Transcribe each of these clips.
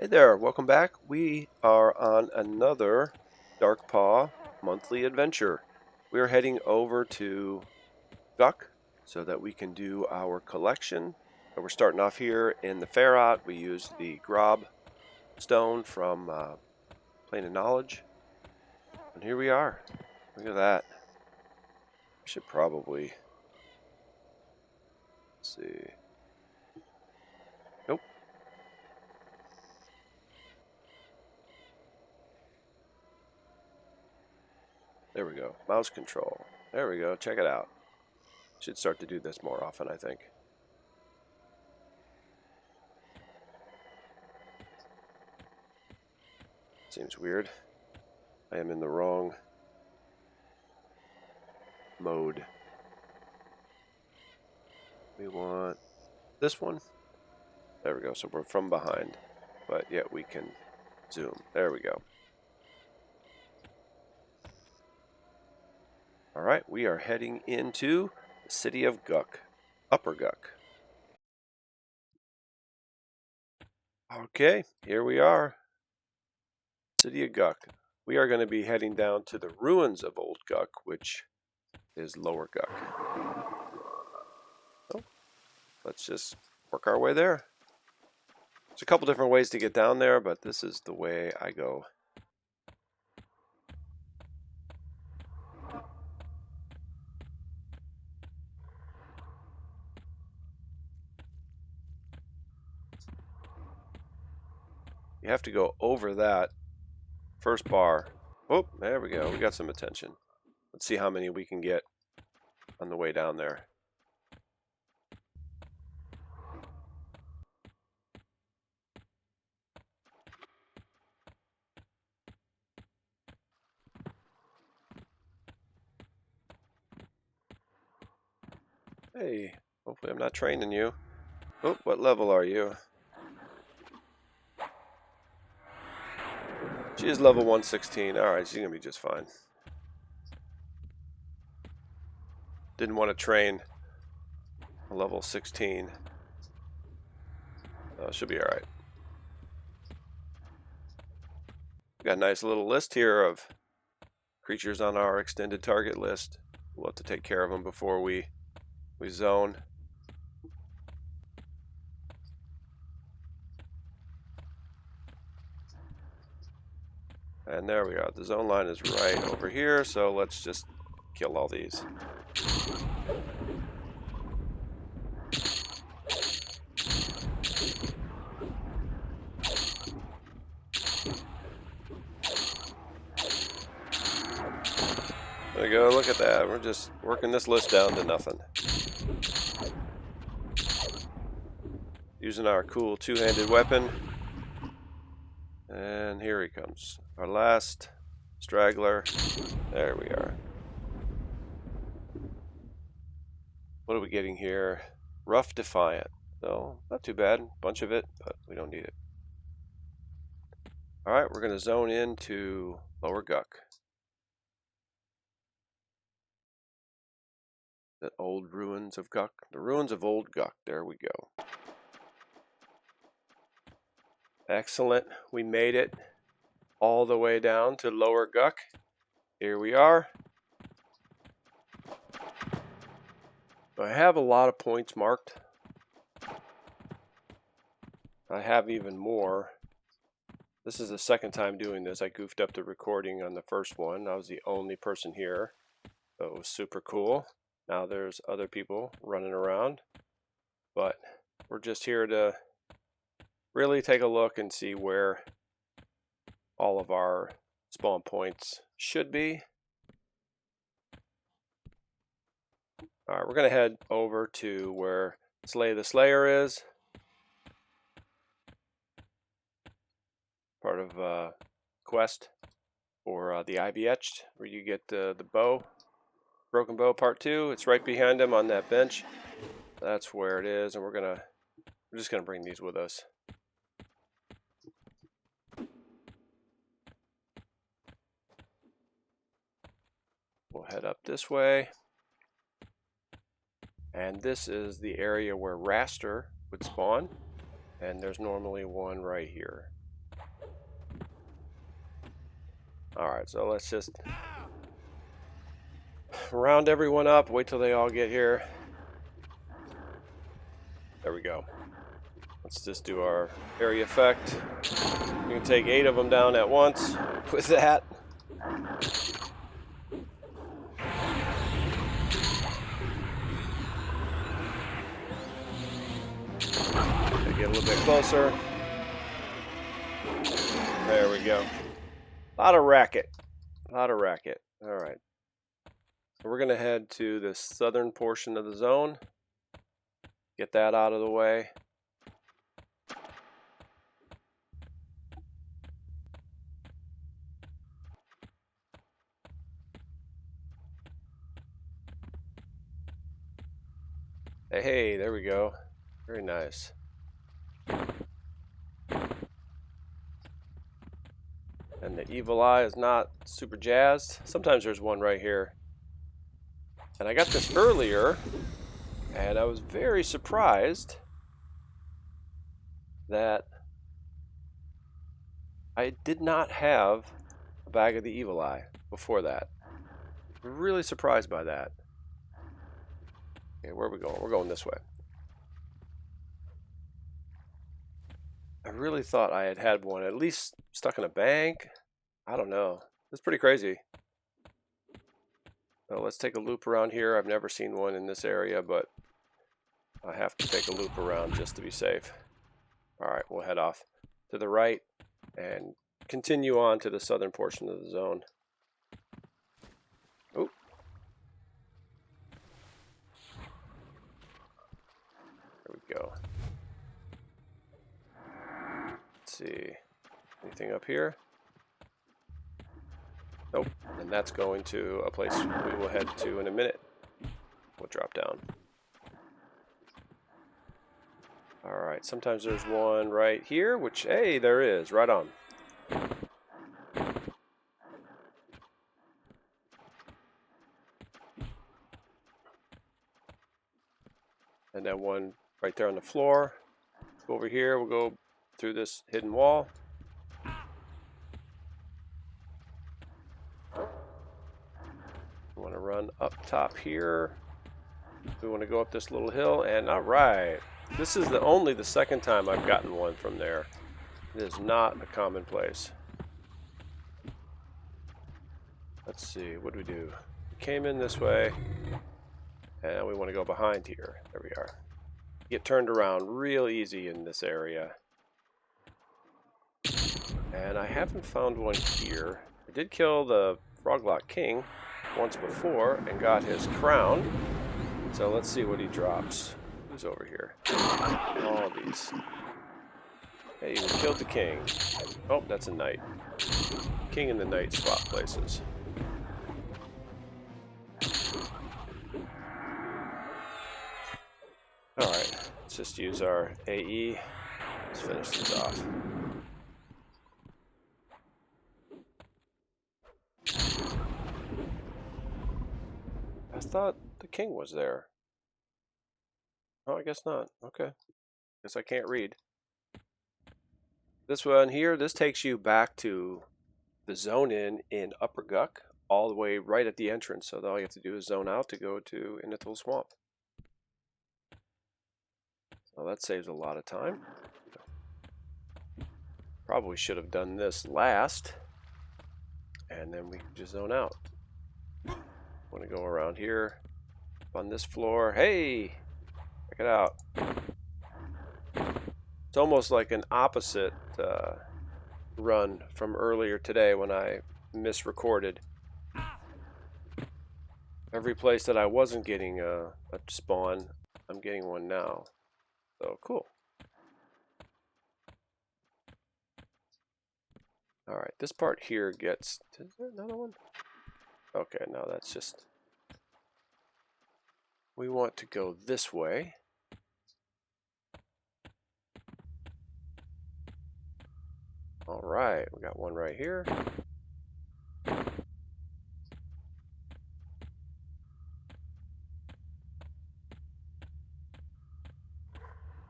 Hey there, welcome back. We are on another Darkpaw monthly adventure. We're heading over to Guck so that we can do our collection. So we're starting off here in the Ferrat. We use the Grob stone from Plane of Knowledge. And here we are. Look at that. We should probably... Let's see. Nope. There we go. Mouse control. There we go. Check it out. Should start to do this more often, I think. Seems weird. I am in the wrong mode. We want this one. There we go. So we're from behind, but yet we can zoom. There we go. All right, we are heading into the city of Guck, Upper Guck. Okay, here we are. City of Guck. We are going to be heading down to the ruins of Old Guck, which is Lower Guck. So let's just work our way there. There's a couple different ways to get down there, but this is the way I go. You have to go over that first bar. Oh, there we go. We got some attention. Let's see how many we can get on the way down there. Hey, hopefully I'm not training you. Oh, what level are you? She is level 116. Alright, she's going to be just fine. Didn't want to train a level 16. She'll be alright. Got a nice little list here of creatures on our extended target list. We'll have to take care of them before we zone. And there we are. The zone line is right over here, so let's just kill all these. There we go, look at that. We're just working this list down to nothing. Using our cool two-handed weapon. And here he comes. Our last straggler. There we are. What are we getting here? Rough Defiant. So, not too bad. Bunch of it, but we don't need it. Alright, we're going to zone into Lower Guck. The old ruins of Guck. The ruins of Old Guck. There we go. Excellent. We made it all the way down to Lower Guck. Here we are. I have a lot of points marked. I have even more. This is the second time doing this. I goofed up the recording on the first one. I was the only person here. So it was super cool. Now there's other people running around. But we're just here to really take a look and see where all of our spawn points should be. Alright, we're going to head over to where Slay the Slayer is. Part of quest for the Ivy Etched, where you get the bow. Broken Bow Part 2. It's right behind him on that bench. That's where it is, and we're just gonna bring these with us. We'll head up this way. And this is the area where Raster would spawn. And there's normally one right here. Alright, so let's just round everyone up, wait till they all get here. There we go. Let's just do our area effect. We can take 8 of them down at once with that. Get a little bit closer. There we go. A lot of racket. A lot of racket. Alright. So we're going to head to the southern portion of the zone. Get that out of the way. Hey, there we go. Very nice. And the evil eye is not super jazzed. Sometimes there's one right here. And I got this earlier, and I was very surprised that I did not have a bag of the evil eye before that. Really surprised by that. Okay, where are we going? We're going this way. I really thought I had had one at least stuck in a bank. I don't know. It's pretty crazy. So let's take a loop around here. I've never seen one in this area, but I have to take a loop around just to be safe. Alright, we'll head off to the right and continue on to the southern portion of the zone. Oop. There we go. Let's see. Anything up here? Nope. And that's going to a place we will head to in a minute. We'll drop down. Alright, sometimes there's one right here, which, hey, there is. Right on. And then one right there on the floor. Go over here, we'll go through this hidden wall. We want to run up top here. We want to go up this little hill, and alright. This is only the second time I've gotten one from there. It is not a common place. Let's see, what do we do? We came in this way, and we want to go behind here. There we are. Get turned around real easy in this area. And I haven't found one here. I did kill the Froglock King once before and got his crown. So let's see what he drops. Who's over here? All these. Hey, we killed the king. Oh, that's a knight. King and the knight swap places. Alright, let's just use our AE. Let's finish this off. I thought the king was there. Oh, I guess not. Okay. Guess I can't read. This one here, this takes you back to the zone in Upper Guck, all the way right at the entrance. So all you have to do is zone out to go to Inithil Swamp. So that saves a lot of time. Probably should have done this last, and then we can just zone out. Want to go around here, up on this floor. Hey, check it out. It's almost like an opposite run from earlier today when I misrecorded. Every place that I wasn't getting a spawn, I'm getting one now. So cool. Alright, this part here gets... Is there another one? Okay, no, that's just... We want to go this way. Alright, we got one right here.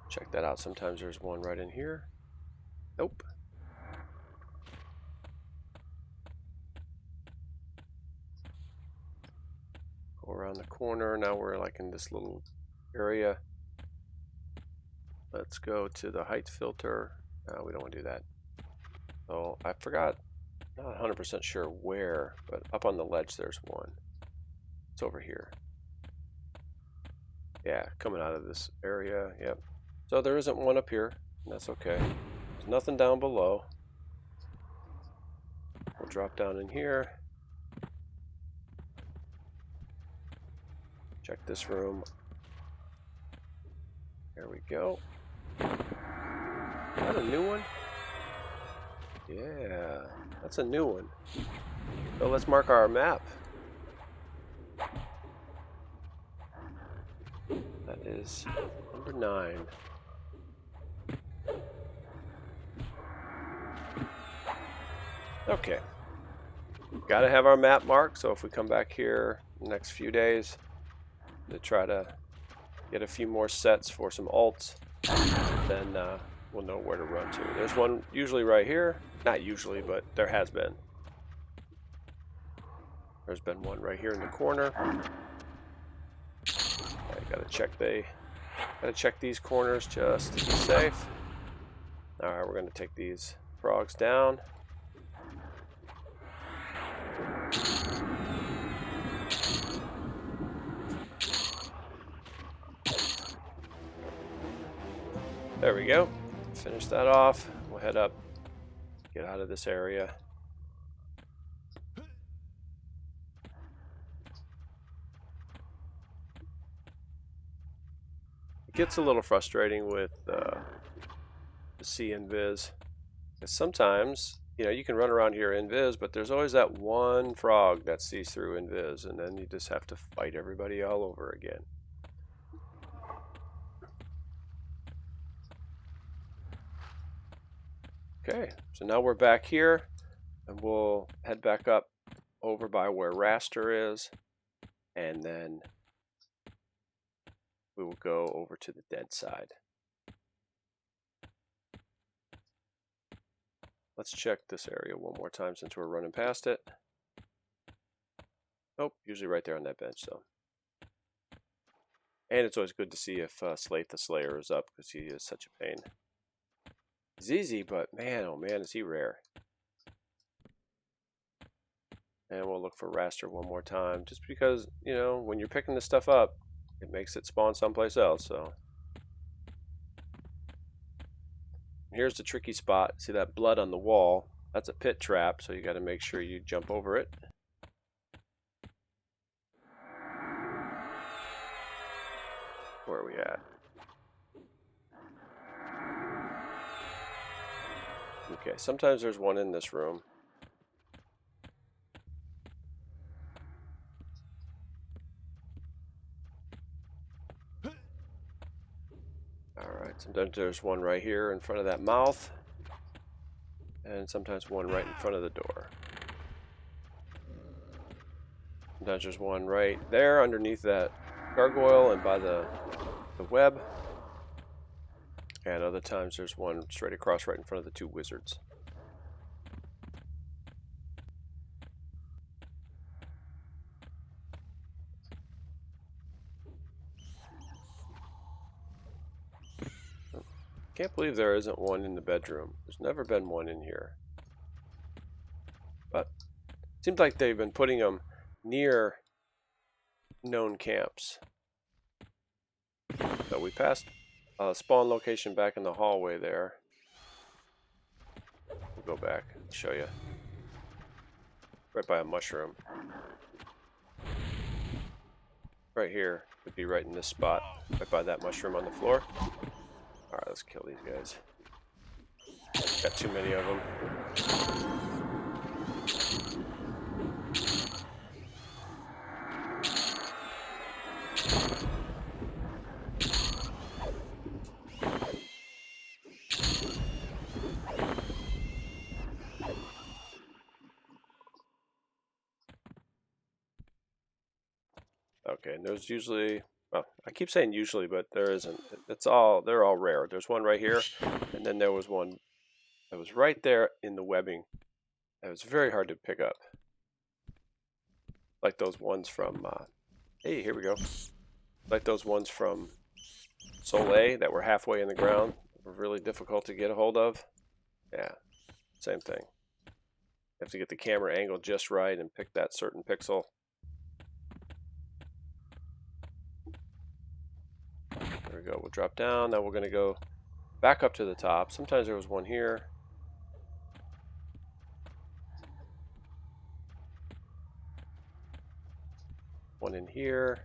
Check that out. Sometimes there's one right in here. Nope. around the corner. Now we're like in this little area. Let's go to the height filter. No, we don't want to do that. So I forgot, not 100% sure where, but up on the ledge there's one. It's over here. Yeah, coming out of this area. Yep. So there isn't one up here, and that's okay. There's nothing down below. We'll drop down in here. Check this room. There we go. Is that a new one? Yeah, that's a new one. So let's mark our map. That is number 9. Okay. Got to have our map marked, so if we come back here in the next few days to try to get a few more sets for some alts, then we'll know where to run to. There's one usually right here. Not usually, but there has been. There's been one right here in the corner. I gotta check these corners just to be safe. All right, we're gonna take these frogs down. There we go. Finish that off. We'll head up, get out of this area. It gets a little frustrating with the see invis. Because sometimes, you know, you can run around here invis, but there's always that one frog that sees through invis, and then you just have to fight everybody all over again. Okay, so now we're back here, and we'll head back up over by where Raster is, and then we will go over to the dead side. Let's check this area one more time since we're running past it. Nope, usually right there on that bench, so. And it's always good to see if Slate the Slayer is up, because he is such a pain. He's easy, but man, oh man, is he rare. And we'll look for Raster one more time, just because, you know, when you're picking this stuff up, it makes it spawn someplace else, so. Here's the tricky spot. See that blood on the wall? That's a pit trap, so you got to make sure you jump over it. Where are we at? Okay, sometimes there's one in this room. Alright, sometimes there's one right here in front of that mouth. And sometimes one right in front of the door. Sometimes there's one right there underneath that gargoyle and by the web. And other times there's one straight across right in front of the two wizards. Can't believe there isn't one in the bedroom. There's never been one in here. But it seems like they've been putting them near known camps. So we passed a spawn location back in the hallway there. We'll go back and show you. Right by a mushroom. Right here would be right in this spot. Right by that mushroom on the floor. Alright, let's kill these guys. Got too many of them. Okay, and there's usually, well, I keep saying usually, but there isn't. They're all rare. There's one right here, and then there was one that was right there in the webbing. That was very hard to pick up. Like those ones from Hey, here we go. Like those ones from Soleil that were halfway in the ground. Were really difficult to get a hold of. Yeah, same thing. You have to get the camera angle just right and pick that certain pixel. There we go. We'll drop down. Now we're going to go back up to the top. Sometimes there was one here. One in here.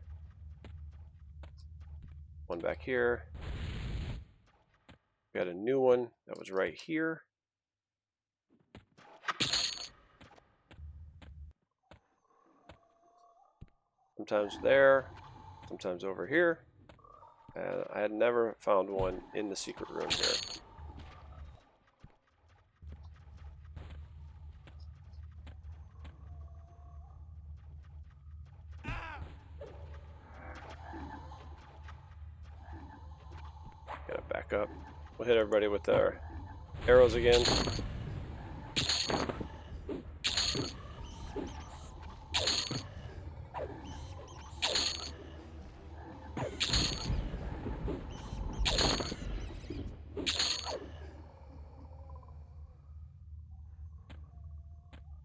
One back here. We got a new one that was right here. Sometimes there. Sometimes over here. And I had never found one in the secret room here. Gotta back up. We'll hit everybody with our arrows again.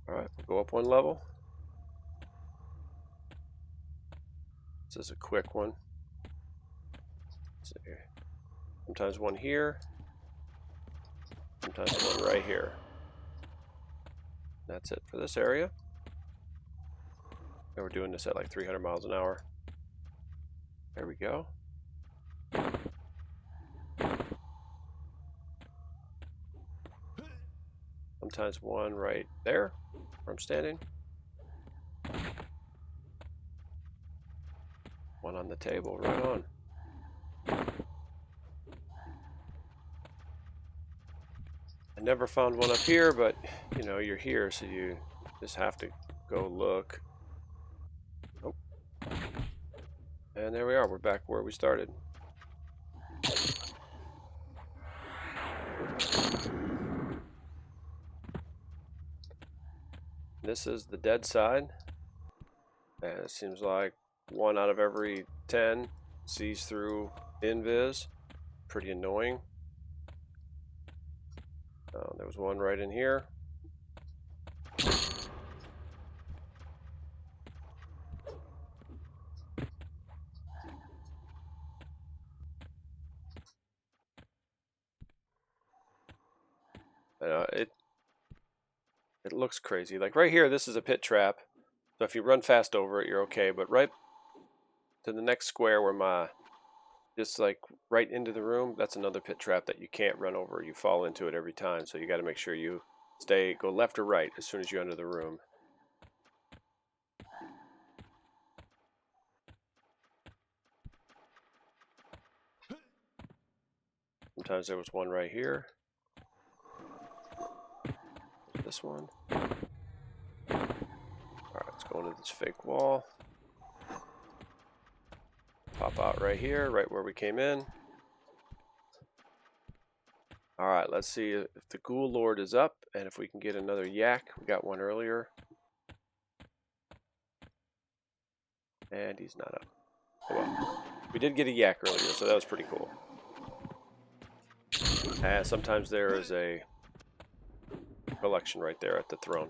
Alright, we'll go up one level. This is a quick one. Let's see. Sometimes one here. Sometimes one right here. That's it for this area. And we're doing this at like 300 miles an hour. There we go. Sometimes one right there where I'm standing. One on the table, right on. I never found one up here, but you know, you're here, so you just have to go look. Oh. And there we are, we're back where we started. This is the dead side, and it seems like 1 out of every 10 sees through invis. Pretty annoying. There was one right in here. It looks crazy. Like right here, this is a pit trap. So if you run fast over it, you're okay. But right to the next square where my, just like right into the room, that's another pit trap that you can't run over. You fall into it every time. So you got to make sure you go left or right as soon as you enter the room. Sometimes there was one right here. This one. Alright, let's go into this fake wall. Pop out right here, right where we came in. Alright, let's see if the Ghoul Lord is up and if we can get another yak. We got one earlier. And he's not up. Oh well. We did get a yak earlier, so that was pretty cool. And sometimes there is a collection right there at the throne.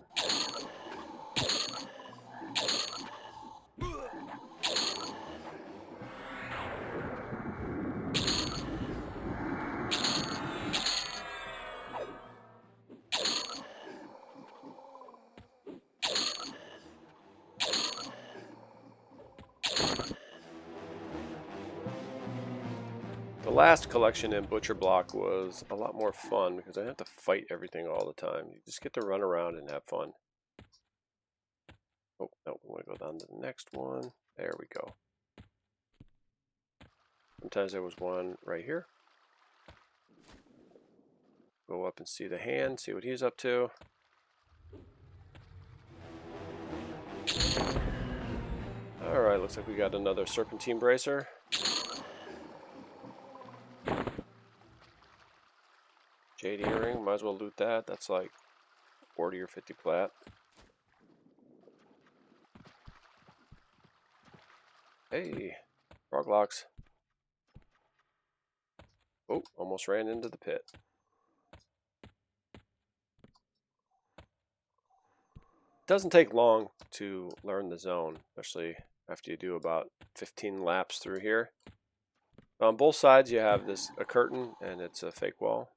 The last collection in Butcher Block was a lot more fun because I didn't have to fight everything all the time. You just get to run around and have fun. Oh, no, we want to go down to the next one. There we go. Sometimes there was one right here. Go up and see the hand, see what he's up to. Alright, looks like we got another Serpentine Bracer. Jade Earring, might as well loot that. That's like 40 or 50 plat. Hey, frog locks. Oh, almost ran into the pit. Doesn't take long to learn the zone, especially after you do about 15 laps through here. On both sides you have a curtain, and it's a fake wall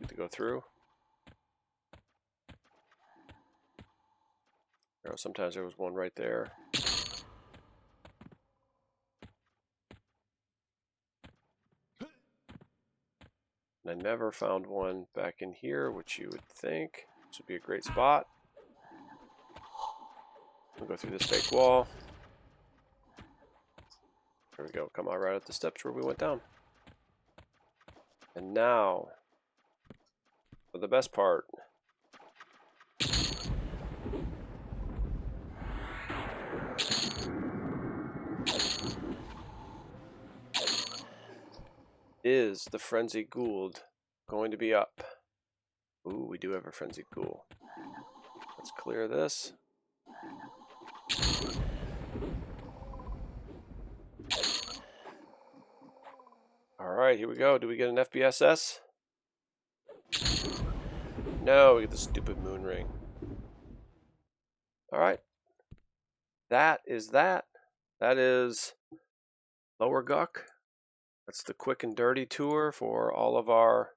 to go through. Sometimes there was one right there. And I never found one back in here, which you would think this would be a great spot. We'll go through this fake wall. There we go. Come on, right at the steps where we went down. And now, for the best part. Is the Frenzied Gould going to be up? Ooh, we do have a Frenzied Ghoul. Let's clear this. Alright, here we go. Do we get an FBSS? No, we get the stupid moon ring. Alright. That is that. That is Lower Guck. That's the quick and dirty tour for all of our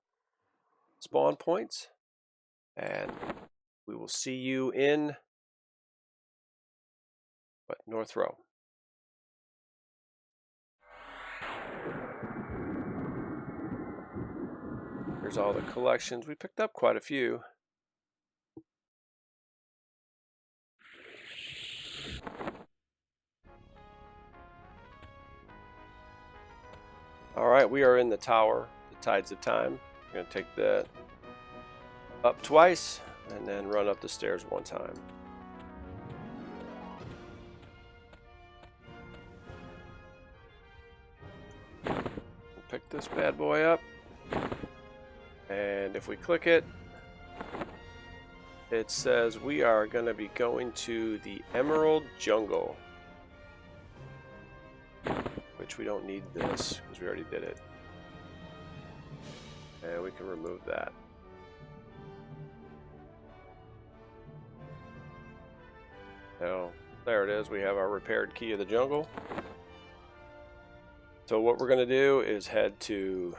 spawn points. And we will see you in North Row. Here's all the collections. We picked up quite a few. Alright, we are in the tower, the Tides of Time. We're going to take that up twice and then run up the stairs one time. We'll pick this bad boy up, and if we click it, it says we are going to be going to the Emerald Jungle, which we don't need this because we already did it. And we can remove that. So there it is. We have our repaired Key of the Jungle. So what we're going to do is head to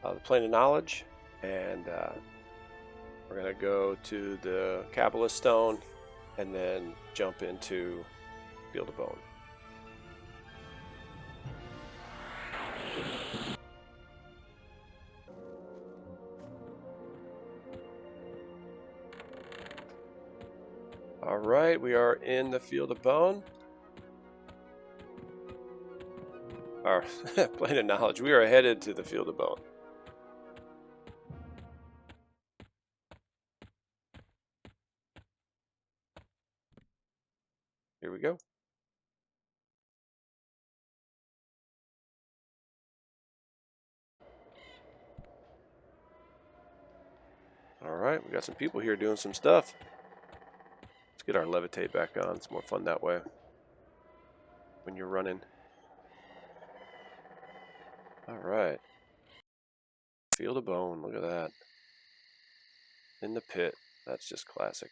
the Plane of Knowledge, and we're going to go to the Kabbalist Stone and then jump into Field of Bone. Alright, we are in the Field of Bone. Our Plane of Knowledge. We are headed to the Field of Bone. Here we go. Alright, we got some people here doing some stuff. Let's get our levitate back on. It's more fun that way when you're running. Alright. Field of Bone, look at that. In the pit. That's just classic.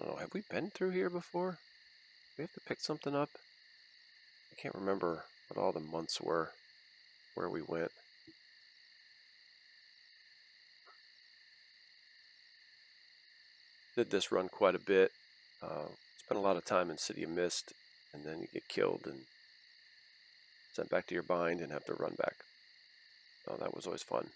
Oh, have we been through here before? We have to pick something up? I can't remember what all the months were, where we went. Did this run quite a bit. Spent a lot of time in City of Mist, and then you get killed and sent back to your bind and have to run back. Oh, that was always fun.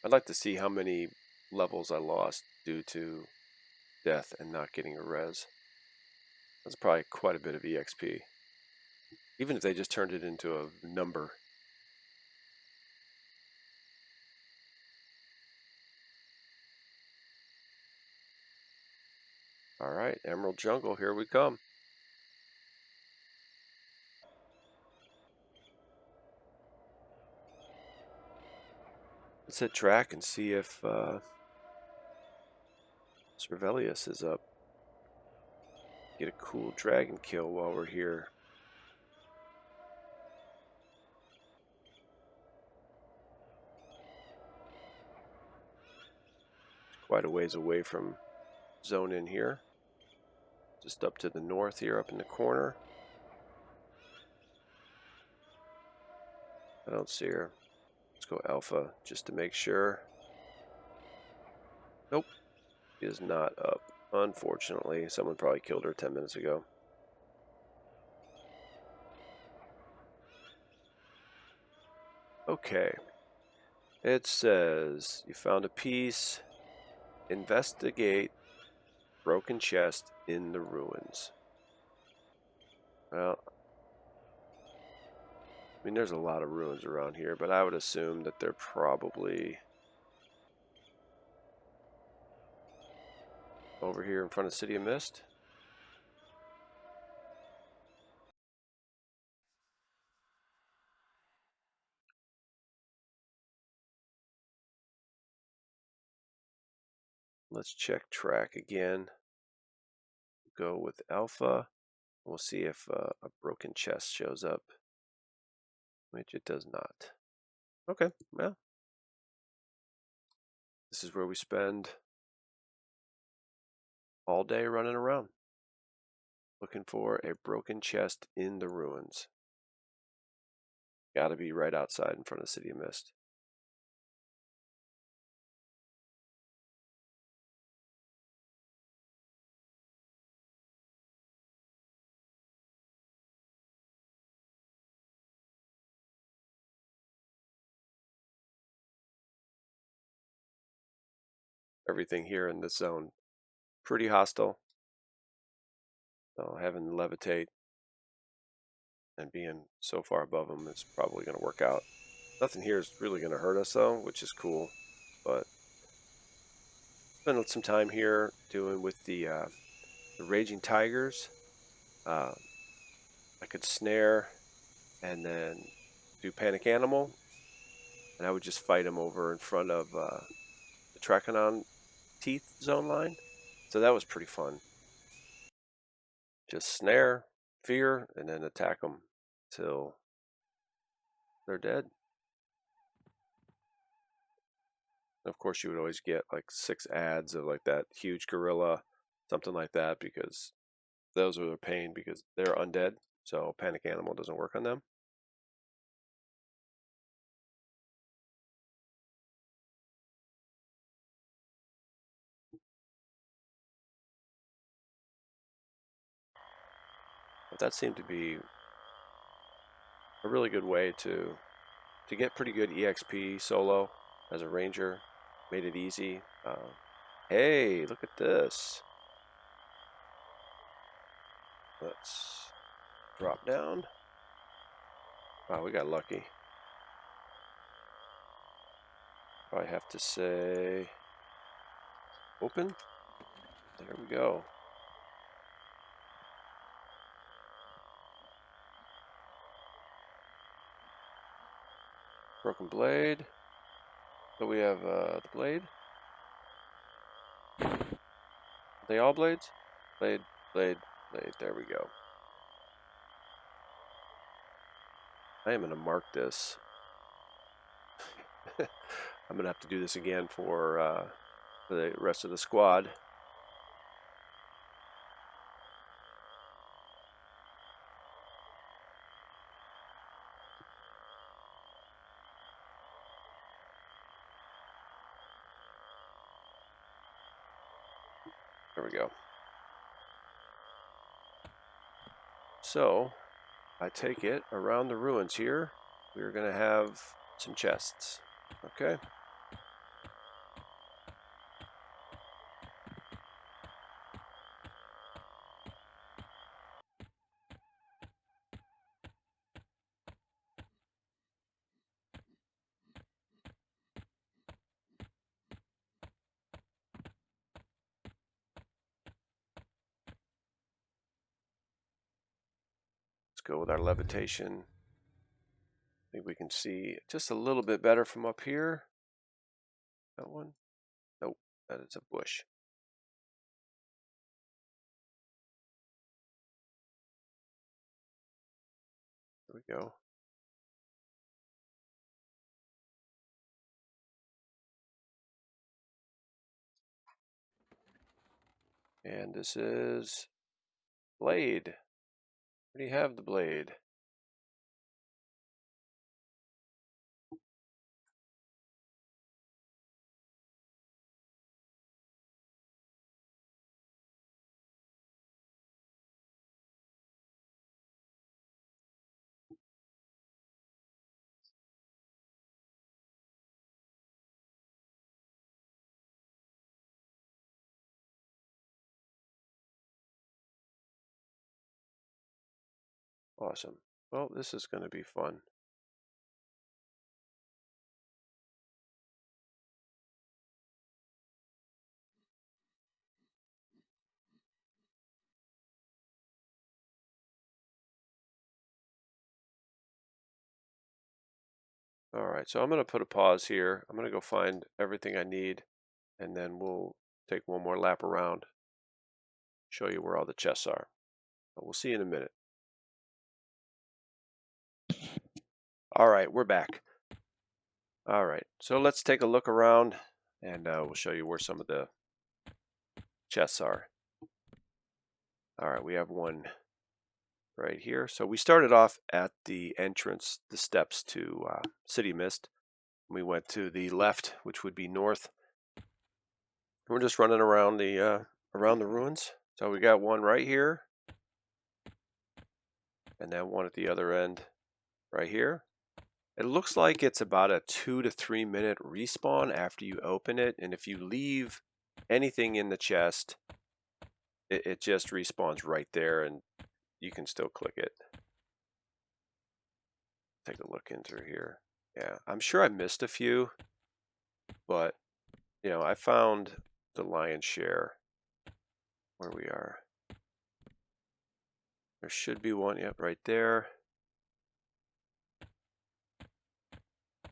I'd like to see how many levels I lost due to death and not getting a res. That's probably quite a bit of EXP. Even if they just turned it into a number. Alright, Emerald Jungle, here we come. Let's hit track and see if Cervelius is up. Get a cool dragon kill while we're here. Quite a ways away from zone in here. Just up to the north here, up in the corner. I don't see her. Let's go alpha just to make sure. Nope, she is not up. Unfortunately, someone probably killed her 10 minutes ago. Okay. It says you found a piece. Investigate broken chest in the ruins. Well, I mean, there's a lot of ruins around here, but I would assume that they're probably over here in front of City of Mist. Let's check track again. Go with alpha. We'll see if a broken chest shows up, which it does not. Okay, well, this is where we spend all day running around looking for a broken chest in the ruins. Gotta be right outside in front of City of Mist. Everything here in this zone pretty hostile. So having levitate and being so far above them is probably going to work out. Nothing here is really going to hurt us though, which is cool. But spend some time here doing with the Raging Tigers. I could snare and then do Panic Animal, and I would just fight him over in front of the Trachanon teeth zone line. So that was pretty fun. Just snare, fear, and then attack them till they're dead. Of course, you would always get like 6 ads of like that huge gorilla, something like that, because those are a pain because they're undead. So Panic Animal doesn't work on them. But that seemed to be a really good way to get pretty good EXP solo as a ranger. Made it easy. Hey, look at this. Let's drop down. Wow, we got lucky. Probably have to say open. There we go. Broken blade. So we have the blade. Are they all blades? Blade, blade, blade. There we go. I am going to mark this. I'm going to have to do this again for the rest of the squad. There we go. So, I take it around the ruins here, we're going to have some chests. Okay. Let's go with our levitation. I think we can see just a little bit better from up here. That one? Nope, that is a bush. There we go. And this is blade. Where do you have the blade? Awesome. Well, this is going to be fun. All right, so I'm going to put a pause here. I'm going to go find everything I need, and then we'll take one more lap around, show you where all the chests are. But we'll see you in a minute. All right, we're back. All right, so let's take a look around, and we'll show you where some of the chests are. All right, we have one right here. So we started off at the entrance, the steps to City Mist. We went to the left, which would be north. We're just running around the ruins. So we got one right here, and then one at the other end, right here. It looks like it's about a 2 to 3 minute respawn after you open it, and if you leave anything in the chest, it just respawns right there, and you can still click it. Take a look in through here. Yeah, I'm sure I missed a few, but you know, I found the lion's share where we are. There should be one, yep, right there.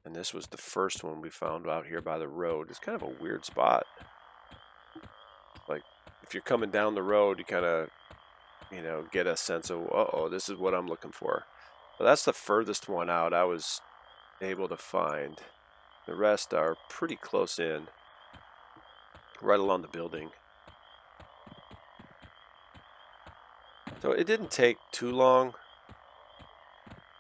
And this was the first one we found out here by the road. It's kind of a weird spot. Like, if you're coming down the road, you kind of, you know, get a sense of, uh-oh, this is what I'm looking for. But that's the furthest one out I was able to find. The rest are pretty close in, right along the building. So it didn't take too long,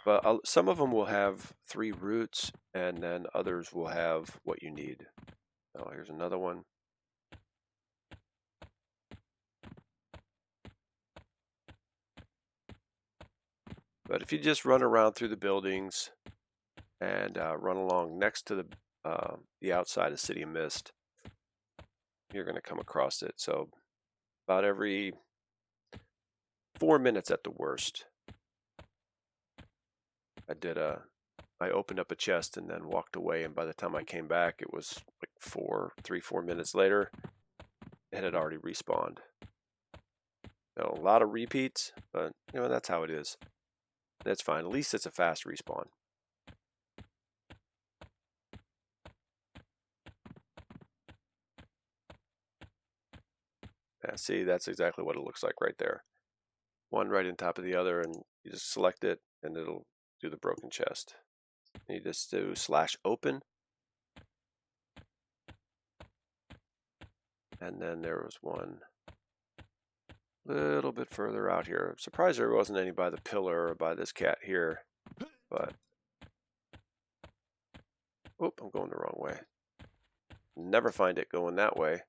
but some of them will have 3 roots, and then others will have what you need. Oh, here's another one. But if you just run around through the buildings and run along next to the outside of City of Mist, you're going to come across it. So about every 4 minutes at the worst, I opened up a chest and then walked away, and by the time I came back, it was like 4 minutes later, it had already respawned. So a lot of repeats, but you know, that's how it is. That's fine. At least it's a fast respawn. Yeah, see, that's exactly what it looks like right there. One right on top of the other, and you just select it, and it'll do the broken chest. And you just do /open. And then there was one a little bit further out here. I'm surprised there wasn't any by the pillar or by this cat here, but oh, I'm going the wrong way. Never find it going that way.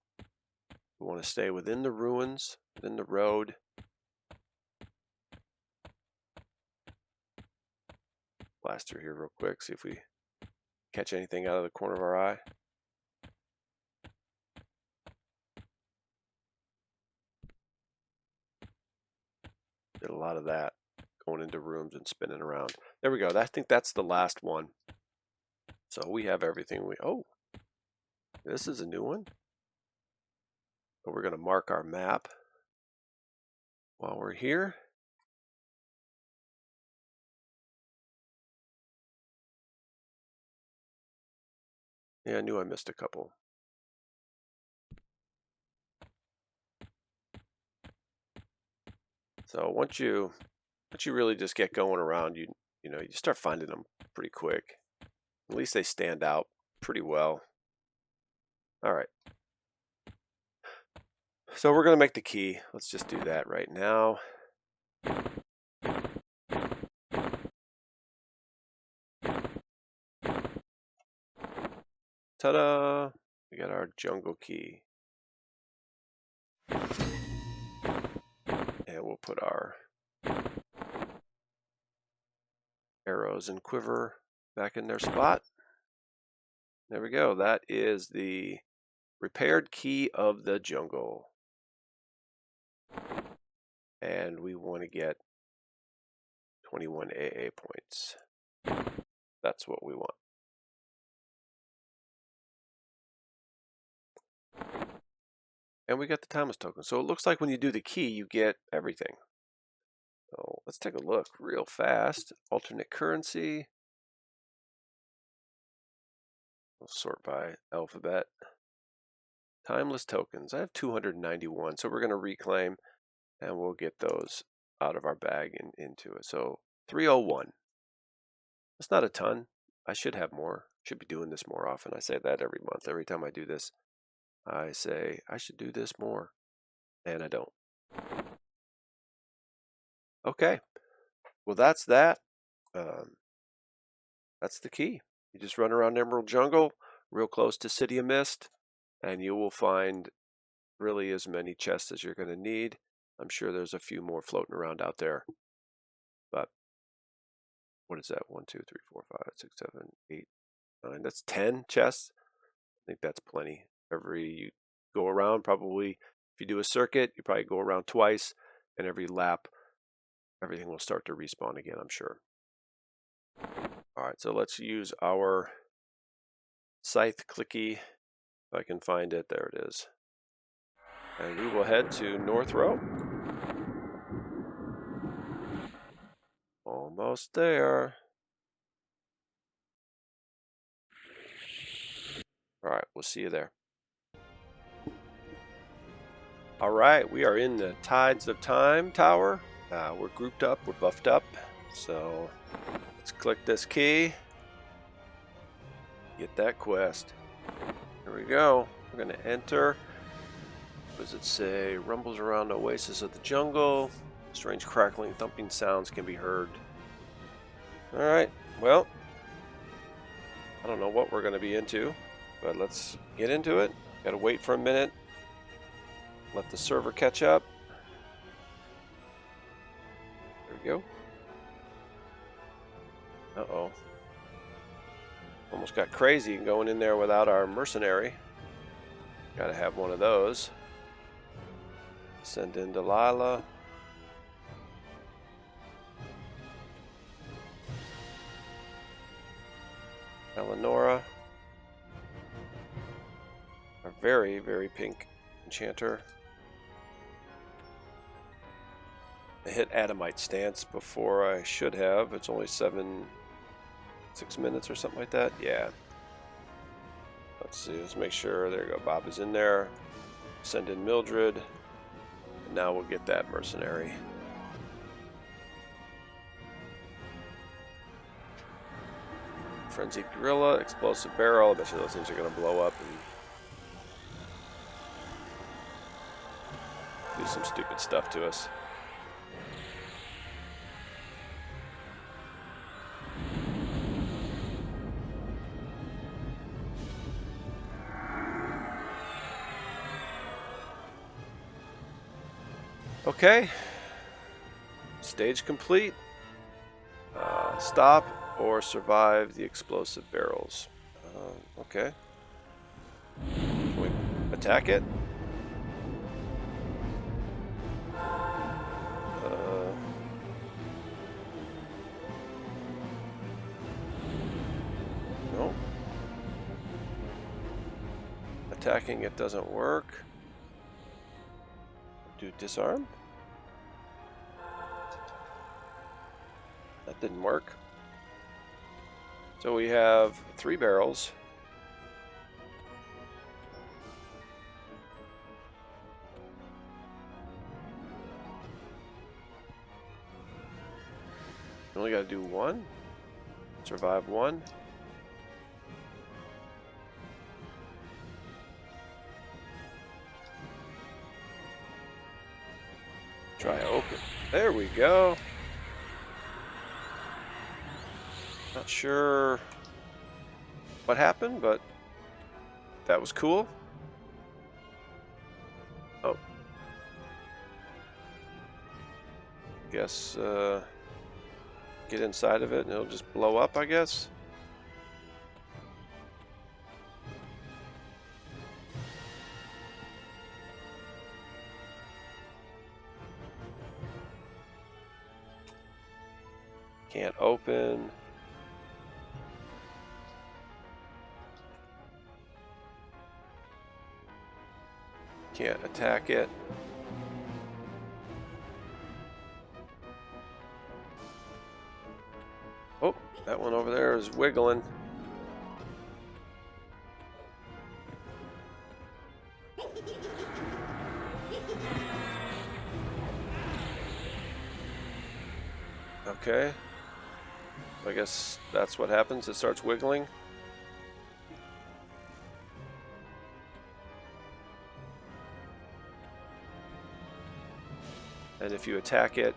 We want to stay within the ruins, within the road. Blast through here real quick, see if we catch anything out of the corner of our eye. Did a lot of that, going into rooms and spinning around. There we go. I think that's the last one. So we have everything oh, this is a new one. So we're going to mark our map while we're here. Yeah, I knew I missed a couple. So once you really just get going around, you start finding them pretty quick. At least they stand out pretty well. All right. So we're going to make the key. Let's just do that right now. Ta-da! We got our jungle key. And we'll put our arrows and quiver back in their spot. There we go. That is the repaired key of the jungle. And we want to get 21 AA points. That's what we want. And we got the Thomas token. So it looks like when you do the key, you get everything. So let's take a look real fast. Alternate currency. We'll sort by alphabet. Timeless tokens. I have 291. So we're going to reclaim and we'll get those out of our bag and into it. So 301. That's not a ton. I should have more. Should be doing this more often. I say that every month. Every time I do this, I say I should do this more. And I don't. Okay. Well, that's that. That's the key. You just run around Emerald Jungle, real close to City of Mist, and you will find really as many chests as you're going to need. I'm sure there's a few more floating around out there. But what is that? 1, 2, 3, 4, 5, 6, 7, 8, 9. That's 10 chests. I think that's plenty. You go around, probably if you do a circuit, you probably go around twice, and every lap, everything will start to respawn again, I'm sure. All right, so let's use our scythe clicky. If I can find it, there it is. And we will head to North Row. Almost there. All right, we'll see you there. All right, we are in the Tides of Time Tower. We're grouped up, we're buffed up. So let's click this key. Get that quest. Here we go. We're going to enter. What does it say? Rumbles around oasis of the jungle. Strange crackling, thumping sounds can be heard. All right, well, I don't know what we're going to be into, but let's get into it. Got to wait for a minute. Let the server catch up. There we go. Uh-oh. Almost got crazy going in there without our mercenary. Got to have one of those. Send in Delilah. Eleonora. A very, very pink enchanter. I hit Adamite stance before I should have. It's only 6 minutes or something like that. Yeah. Let's see. Let's make sure. There you go. Bob is in there. Send in Mildred. And now we'll get that mercenary. Frenzied Gorilla, Explosive Barrel. I bet you those things are going to blow up and do some stupid stuff to us. Okay. Stage complete. Stop or survive the explosive barrels. Okay. Can we attack it? No. Attacking it doesn't work. Do disarm? That didn't work. So we have 3 barrels. Only got to do one. Survive one. Try open. There we go. Not sure what happened, but that was cool. Oh. Guess get inside of it and it'll just blow up, I guess. Can't open. Can't attack it. Oh, that one over there is wiggling. Okay. I guess that's what happens. It starts wiggling. And if you attack it,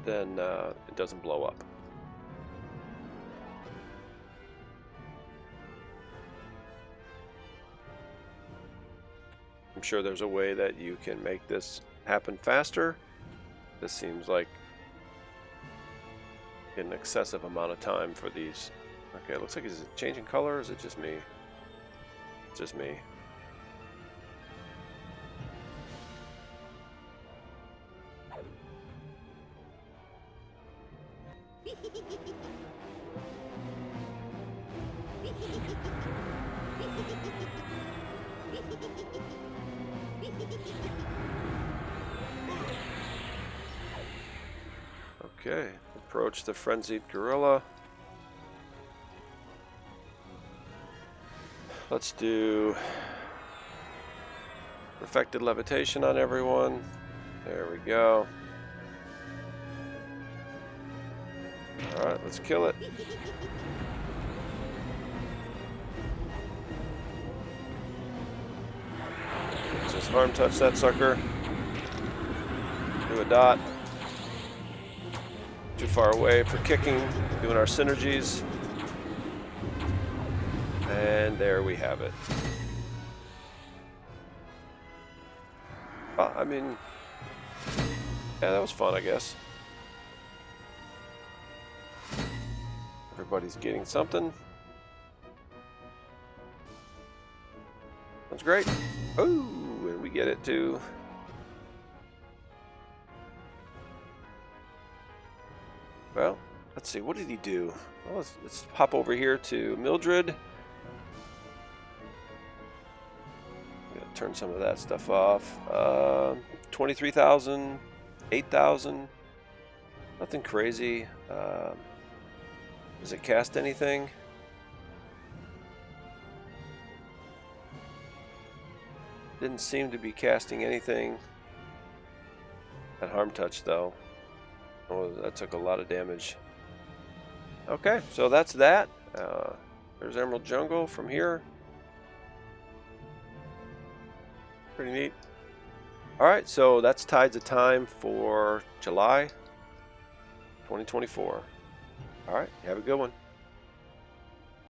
then it doesn't blow up. I'm sure there's a way that you can make this happen faster. This seems like an excessive amount of time for these. Okay, it looks like is it changing color or is it just me? It's just me. Okay, approach the frenzied gorilla. Let's do perfected levitation on everyone. There we go. Alright, let's kill it. Let's just arm touch that sucker. Do a dot. Too far away for kicking, doing our synergies. And there we have it. I mean, yeah, that was fun, I guess. Everybody's getting something. That's great. Oh, and we get it too. Well, let's see. What did he do? Well, let's hop over here to Mildred. Turn some of that stuff off. 23,000, 8,000. Nothing crazy. Does it cast anything? Didn't seem to be casting anything. That harm touch though. Oh, that took a lot of damage. Okay, so that's that. There's Emerald Jungle from here. Pretty neat. Alright, so that's Tides of Time for July 2024. Alright, have a good one.